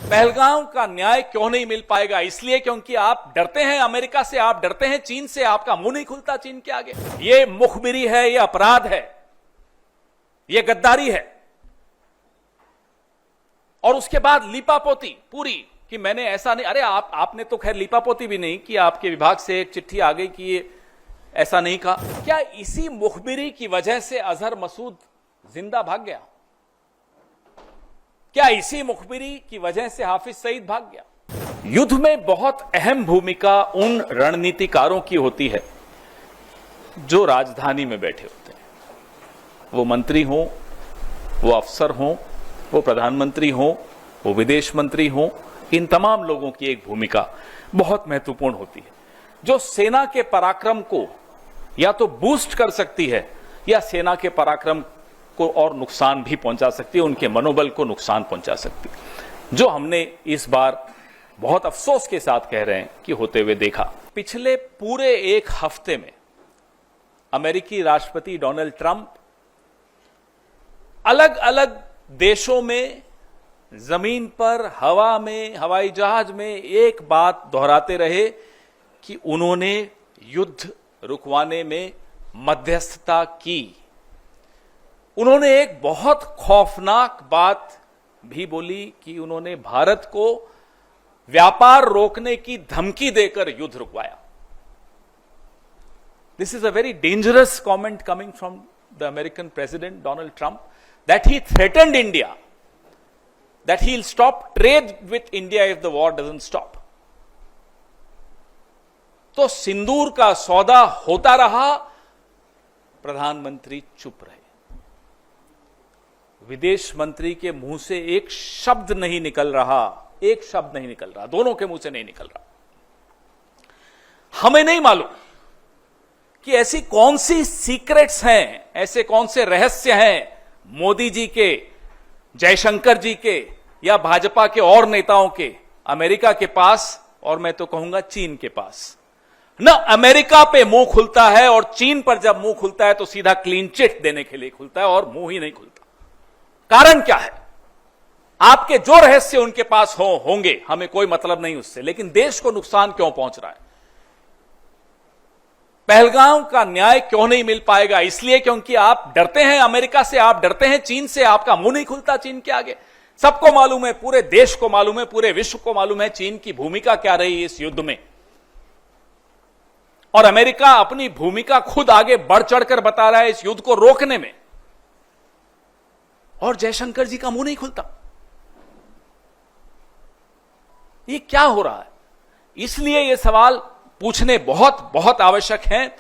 पहलगाम का न्याय क्यों नहीं मिल पाएगा? इसलिए क्योंकि आप डरते हैं अमेरिका से, आप डरते हैं चीन से, आपका मुंह नहीं खुलता चीन के आगे। ये मुखबिरी है, ये अपराध है, ये गद्दारी है। और उसके बाद लीपापोती पूरी कि मैंने ऐसा नहीं, अरे आपने तो खैर लीपापोती भी नहीं कि आपके विभाग से एक चिट्ठी आ गई कि ये ऐसा नहीं कहा। क्या इसी मुखबिरी की वजह से अजहर मसूद जिंदा भाग गया? क्या इसी मुखबिरी की वजह से हाफिज सईद भाग गया? युद्ध में बहुत अहम भूमिका उन रणनीतिकारों की होती है जो राजधानी में बैठे होते हैं। वो मंत्री हों, वो अफसर हों, वो प्रधानमंत्री हों, वो विदेश मंत्री हों, इन तमाम लोगों की एक भूमिका बहुत महत्वपूर्ण होती है जो सेना के पराक्रम को या तो बूस्ट कर सकती है या सेना के पराक्रम को और नुकसान भी पहुंचा सकती है, उनके मनोबल को नुकसान पहुंचा सकती है, जो हमने इस बार बहुत अफसोस के साथ कह रहे हैं कि होते हुए देखा। पिछले पूरे एक हफ्ते में अमेरिकी राष्ट्रपति डोनाल्ड ट्रंप अलग अलग देशों में, जमीन पर, हवा में, हवाई जहाज में एक बात दोहराते रहे कि उन्होंने युद्ध रुकवाने में मध्यस्थता की। उन्होंने एक बहुत खौफनाक बात भी बोली कि उन्होंने भारत को व्यापार रोकने की धमकी देकर युद्ध रुकवाया। This is a very dangerous comment coming from the American president Donald Trump that he threatened India that he'll stop trade with India if the war doesn't stop. तो सिंदूर का सौदा होता रहा, प्रधानमंत्री चुप रहे, विदेश मंत्री के मुंह से एक शब्द नहीं निकल रहा, एक शब्द नहीं निकल रहा, दोनों के मुंह से नहीं निकल रहा। हमें नहीं मालूम कि ऐसी कौन सी सीक्रेट्स हैं, ऐसे कौन से रहस्य हैं मोदी जी के, जयशंकर जी के या भाजपा के और नेताओं के अमेरिका के पास, और मैं तो कहूंगा चीन के पास। न अमेरिका पे मुंह खुलता है, और चीन पर जब मुंह खुलता है तो सीधा क्लीन चिट देने के लिए खुलता है, और मुंह ही नहीं खुलता। कारण क्या है? आपके जो रहस्य उनके पास होंगे, हमें कोई मतलब नहीं उससे, लेकिन देश को नुकसान क्यों पहुंच रहा है? पहलगाम का न्याय क्यों नहीं मिल पाएगा? इसलिए क्योंकि आप डरते हैं अमेरिका से, आप डरते हैं चीन से, आपका मुंह नहीं खुलता चीन के आगे। सबको मालूम है, पूरे देश को मालूम है, पूरे विश्व को मालूम है चीन की भूमिका क्या रही इस युद्ध में, और अमेरिका अपनी भूमिका खुद आगे बढ़ चढ़कर बता रहा है इस युद्ध को रोकने में, और जयशंकर जी का मुंह नहीं खुलता। ये क्या हो रहा है? इसलिए ये सवाल पूछने बहुत बहुत आवश्यक हैं।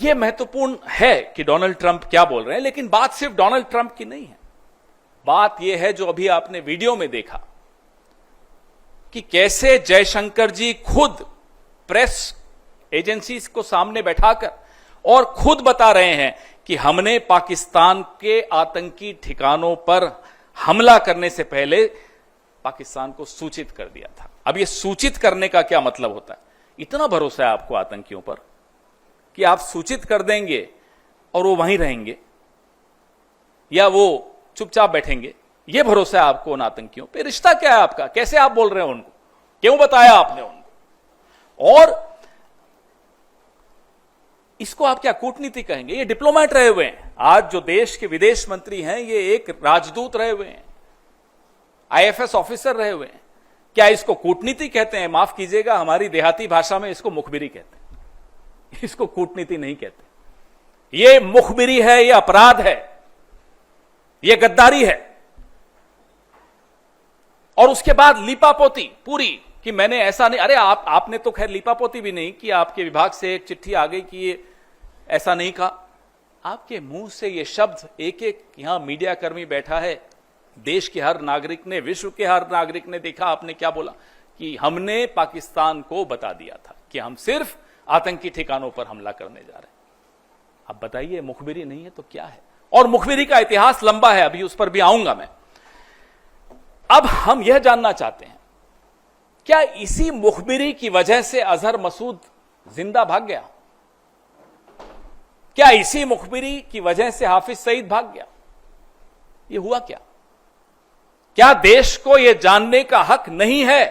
यह महत्वपूर्ण है कि डोनाल्ड ट्रंप क्या बोल रहे हैं, लेकिन बात सिर्फ डोनाल्ड ट्रंप की नहीं है। बात यह है जो अभी आपने वीडियो में देखा कि कैसे जयशंकर जी खुद प्रेस एजेंसीज को सामने बैठाकर और खुद बता रहे हैं कि हमने पाकिस्तान के आतंकी ठिकानों पर हमला करने से पहले पाकिस्तान को सूचित कर दिया था। अब ये सूचित करने का क्या मतलब होता है? इतना भरोसा है आपको आतंकियों पर कि आप सूचित कर देंगे और वो वहीं रहेंगे या वो चुपचाप बैठेंगे? ये भरोसा है आपको उन आतंकियों पे? रिश्ता क्या है आपका? कैसे आप बोल रहे हो उनको? क्यों बताया आपने उनको? और इसको आप क्या कूटनीति कहेंगे? ये डिप्लोमेट रहे हुए हैं। आज जो देश के विदेश मंत्री हैं ये एक राजदूत रहे हुए हैं, आईएफएस ऑफिसर रहे हुए हैं। क्या इसको कूटनीति कहते हैं? माफ कीजिएगा, हमारी देहाती भाषा में इसको मुखबिरी कहते हैं, इसको कूटनीति नहीं कहते। ये मुखबिरी है, ये अपराध है, ये गद्दारी है। और उसके बाद लीपापोती पूरी कि मैंने ऐसा नहीं, अरे आपने तो खैर लीपापोती भी नहीं कि आपके विभाग से एक चिट्ठी आ गई कि ये ऐसा नहीं कहा। आपके मुंह से ये शब्द, एक एक यहां मीडिया कर्मी बैठा है, देश के हर नागरिक ने, विश्व के हर नागरिक ने देखा आपने क्या बोला कि हमने पाकिस्तान को बता दिया था कि हम सिर्फ आतंकी ठिकानों पर हमला करने जा रहे हैं। अब बताइए, मुखबिरी नहीं है तो क्या है? और मुखबिरी का इतिहास लंबा है, अभी उस पर भी आऊंगा मैं। अब हम यह जानना चाहते हैं, क्या इसी मुखबिरी की वजह से अजहर मसूद जिंदा भाग गया? क्या इसी मुखबिरी की वजह से हाफिज सईद भाग गया? ये हुआ क्या? क्या देश को यह जानने का हक नहीं है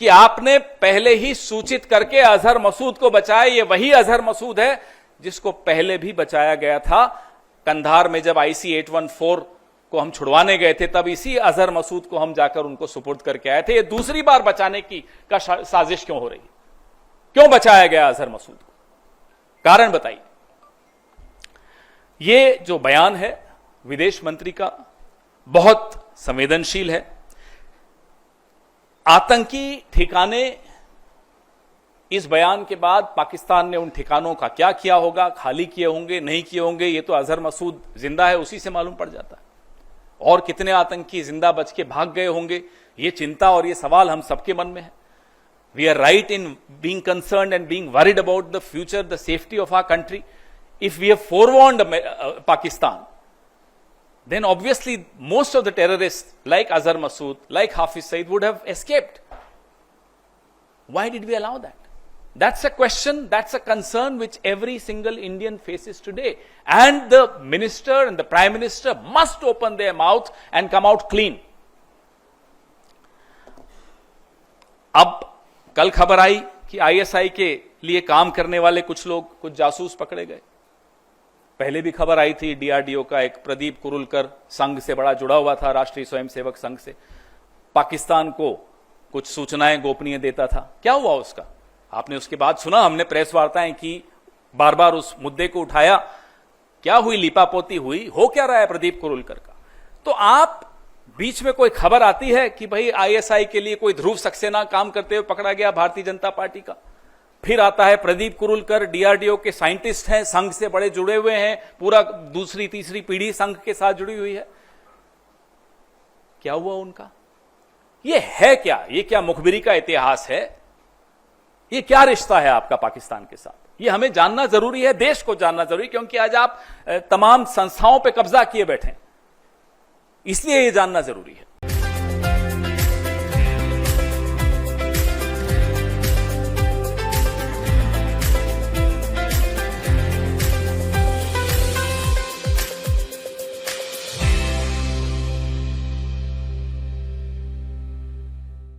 कि आपने पहले ही सूचित करके अजहर मसूद को बचाया? ये वही अजहर मसूद है जिसको पहले भी बचाया गया था। कंधार में जब IC 814 को हम छुड़वाने गए थे, तब इसी अजहर मसूद को हम जाकर उनको सुपुर्द करके आए थे। ये दूसरी बार बचाने की साजिश क्यों हो रही है? क्यों बचाया गया अजहर मसूद को? कारण बताइए। ये जो बयान है विदेश मंत्री का बहुत संवेदनशील है। आतंकी ठिकाने, इस बयान के बाद पाकिस्तान ने उन ठिकानों का क्या किया होगा, खाली किए होंगे, नहीं किए होंगे, ये तो अजहर मसूद जिंदा है उसी से मालूम पड़ जाता है। और कितने आतंकी जिंदा बच के भाग गए होंगे, ये चिंता और ये सवाल हम सबके मन में है। We are right in being concerned and being worried about the future, the safety of our country. If we have forewarned Pakistan, then obviously most of the terrorists like Azhar Masood, like Hafiz Saeed would have escaped. Why did we allow that? That's a question, that's a concern which every single Indian faces today. And the minister and the prime minister must open their mouth and come out clean. अब कल खबर आई कि ISI के लिए काम करने वाले कुछ लोग, कुछ जासूस पकड़े गए। पहले भी खबर आई थी, DRDO का एक प्रदीप कुरुलकर संघ से बड़ा जुड़ा हुआ था, राष्ट्रीय स्वयंसेवक संघ से, पाकिस्तान को कुछ सूचनाएं गोपनीय देता था। क्या हुआ उसका? आपने उसके बाद सुना, हमने प्रेस वार्ताएं की, बार बार उस मुद्दे को उठाया। क्या हुई? लीपापोती हुई? हो क्या रहा है प्रदीप कुरुलकर का? तो आप बीच में कोई खबर आती है कि भाई ISI के लिए कोई ध्रुव सक्सेना काम करते हुए पकड़ा गया भारतीय जनता पार्टी का, फिर आता है प्रदीप कुरुलकर, DRDO के साइंटिस्ट हैं, संघ से बड़े जुड़े हुए हैं, पूरा दूसरी तीसरी पीढ़ी संघ के साथ जुड़ी हुई है। क्या हुआ उनका? ये है क्या? ये क्या मुखबिरी का इतिहास है? ये क्या रिश्ता है आपका पाकिस्तान के साथ? ये हमें जानना जरूरी है, देश को जानना जरूरी, क्योंकि आज आप तमाम संस्थाओं पे कब्जा किए बैठे, इसलिए ये जानना जरूरी है।